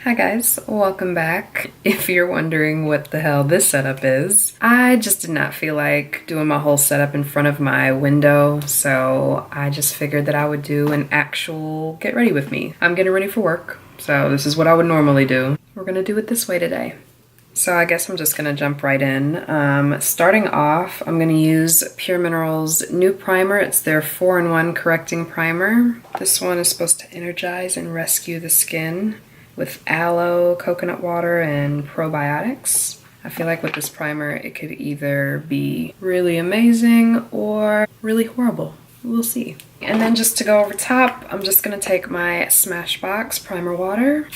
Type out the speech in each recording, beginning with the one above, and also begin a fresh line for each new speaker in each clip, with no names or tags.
Hi guys, welcome back. If you're wondering what the hell this setup is, I just did not feel like doing my whole setup in front of my window, so I just figured that I would do an actual get ready with me. I'm getting ready for work, so this is what I would normally do. We're gonna do it this way today. So I guess I'm just gonna jump right in. Starting off, I'm gonna use Pure Minerals' new primer. It's their 4-in-1 correcting primer. This one is supposed to energize and rescue the skin with aloe, coconut water, and probiotics. I feel like with this primer, it could either be really amazing or really horrible. We'll see. And then just to go over top, I'm just gonna take my Smashbox primer water.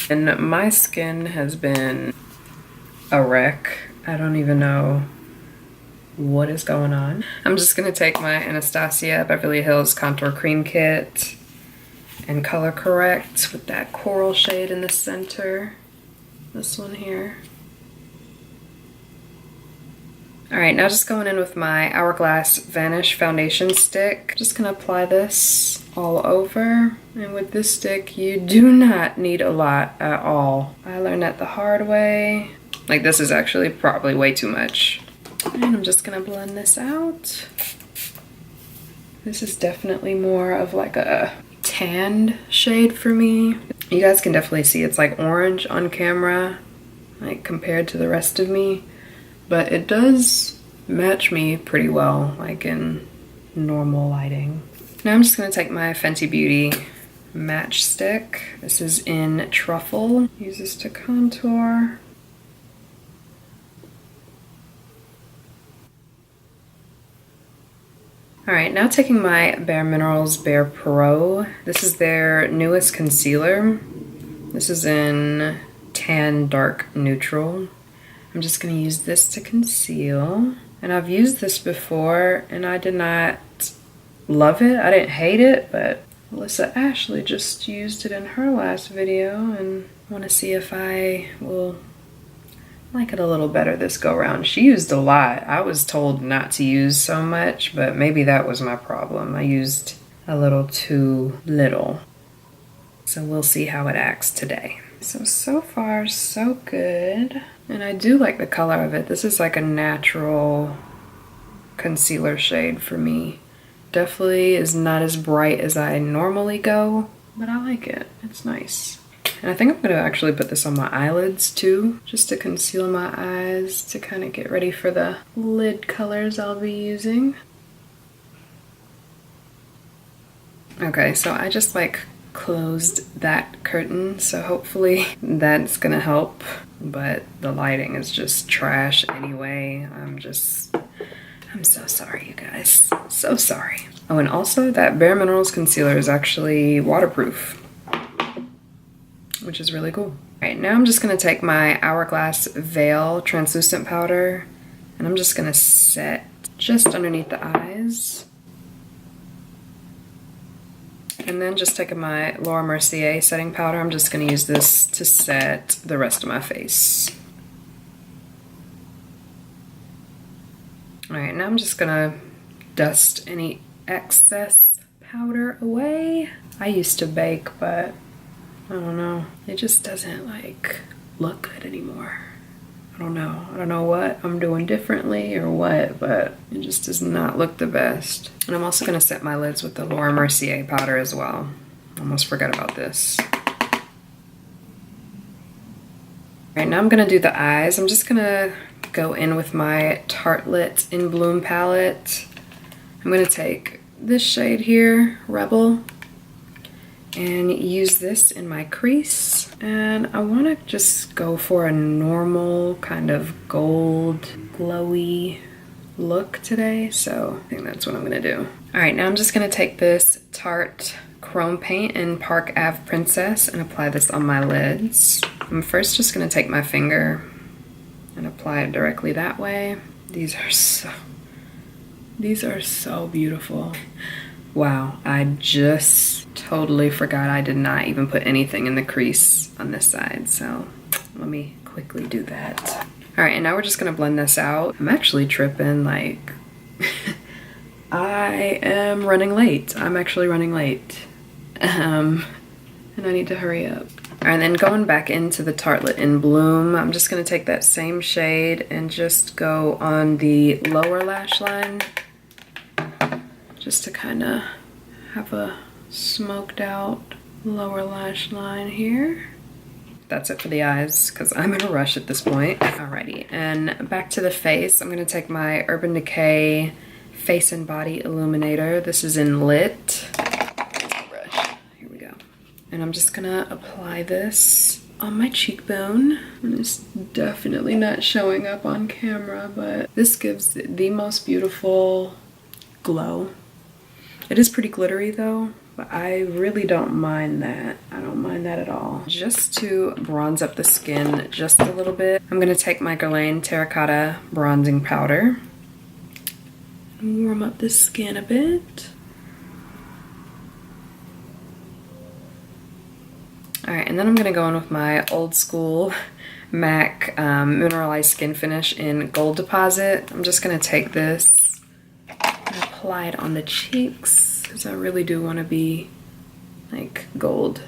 And my skin has been a wreck. I don't even know what is going on. I'm just gonna take my Anastasia Beverly Hills Contour Cream Kit and color correct with that coral shade in the center. This one here. All right, now just going in with my Hourglass Vanish foundation stick. Just gonna apply this all over. And with this stick, you do not need a lot at all. I learned that the hard way. Like, this is actually probably way too much. And I'm just gonna blend this out. This is definitely more of like a tanned shade for me. You guys can definitely see it's like orange on camera, like compared to the rest of me, but it does match me pretty well, like in normal lighting. Now I'm just gonna take my Fenty Beauty match stick. This is in Truffle. Use this to contour. All right, now taking my Bare Minerals Bare Pro. This is their newest concealer. This is in Tan Dark Neutral. I'm just gonna use this to conceal. And I've used this before and I did not love it. I didn't hate it, but Alyssa Ashley just used it in her last video and I wanna see if I will like it a little better this go round. She used a lot. I was told not to use so much, but maybe that was my problem. I used a little too little. So we'll see how it acts today. So far so good. And I do like the color of it. This is like a natural concealer shade for me. Definitely is not as bright as I normally go, but I like it. It's nice. And I think I'm gonna actually put this on my eyelids too, just to conceal my eyes, to kind of get ready for the lid colors I'll be using. Okay, so I just like closed that curtain, so hopefully that's gonna help, but the lighting is just trash anyway. I'm so sorry, you guys, so sorry. Oh, and also that Bare Minerals concealer is actually waterproof, which is really cool. All right, now I'm just gonna take my Hourglass Veil translucent powder and I'm just gonna set just underneath the eyes. And then just taking my Laura Mercier setting powder, I'm just gonna use this to set the rest of my face. All right, now I'm just gonna dust any excess powder away. I used to bake, but I don't know. It just doesn't like look good anymore. I don't know what I'm doing differently or what, but it just does not look the best. And I'm also gonna set my lids with the Laura Mercier powder as well. Almost forgot about this. All right, now I'm gonna do the eyes. I'm just gonna go in with my Tartelette in Bloom palette. I'm gonna take this shade here, Rebel, and use this in my crease. And I want to just go for a normal kind of gold glowy look today, so I think that's what I'm gonna do. All right, now I'm just gonna take this Tarte chrome paint in Park Ave Princess and apply this on my lids. I'm first just gonna take my finger and apply it directly that way. These are so beautiful. Wow, I just totally forgot I did not even put anything in the crease on this side, so let me quickly do that. All right, and now we're just gonna blend this out. I'm actually tripping, like, I am running late. I'm actually running late. And I need to hurry up. And then going back into the Tartelette in Bloom, I'm just gonna take that same shade and just go on the lower lash line, just to kind of have a smoked out lower lash line here. That's it for the eyes, because I'm in a rush at this point. Alrighty, and back to the face. I'm gonna take my Urban Decay Face and Body Illuminator. This is in Lit. Here we go. And I'm just gonna apply this on my cheekbone. And it's definitely not showing up on camera, but this gives the most beautiful glow. It is pretty glittery though, but I really don't mind that. I don't mind that at all. Just to bronze up the skin just a little bit, I'm gonna take my Guerlain Terracotta bronzing powder and warm up the skin a bit. All right, and then I'm gonna go in with my old school MAC Mineralize Skin Finish in Gold Deposit. I'm just gonna take this and apply it on the cheeks, because I really do want to be like gold.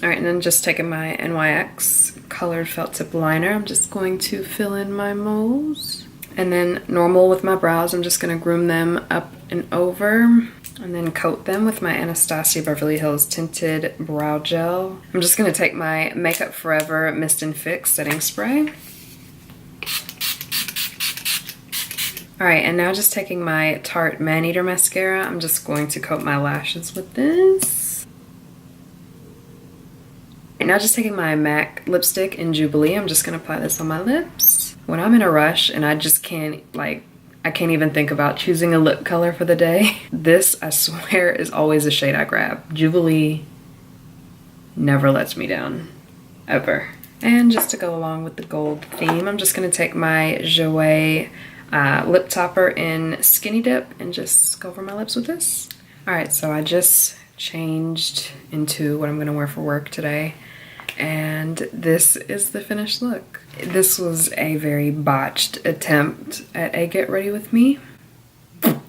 All right, and then just taking my NYX colored felt tip liner, I'm just going to fill in my moles. And then normal with my brows, I'm just gonna groom them up and over, and then coat them with my Anastasia Beverly Hills Tinted Brow Gel. I'm just gonna take my Makeup Forever Mist and Fix Setting Spray. All right, and now just taking my Tarte Maneater Mascara, I'm just going to coat my lashes with this. And now just taking my MAC lipstick in Jubilee, I'm just gonna apply this on my lips. When I'm in a rush and I just can't, like, I can't even think about choosing a lip color for the day, this, I swear, is always a shade I grab. Jubilee never lets me down, ever. And just to go along with the gold theme, I'm just gonna take my Jouer lip topper in Skinny Dip and just go over my lips with this. All right, so I just changed into what I'm gonna wear for work today, and this is the finished look. This was a very botched attempt at a get ready with me, but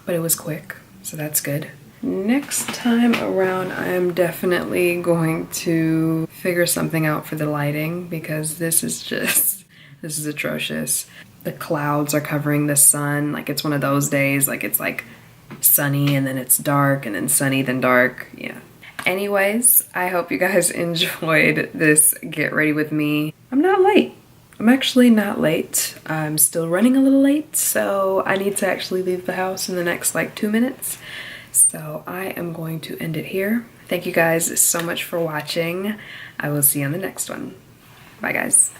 it was quick, so that's good. Next time around, I'm definitely going to figure something out for the lighting, because this is atrocious. The clouds are covering the sun, like it's one of those days, like it's like sunny and then it's dark and then sunny then dark. Yeah. Anyways, I hope you guys enjoyed this get ready with me. I'm not late. I'm actually not late. I'm still running a little late, so I need to actually leave the house in the next like 2 minutes. So I am going to end it here. Thank you guys so much for watching. I will see you on the next one. Bye guys.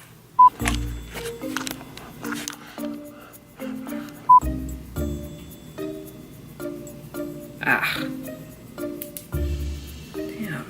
Ah. Damn.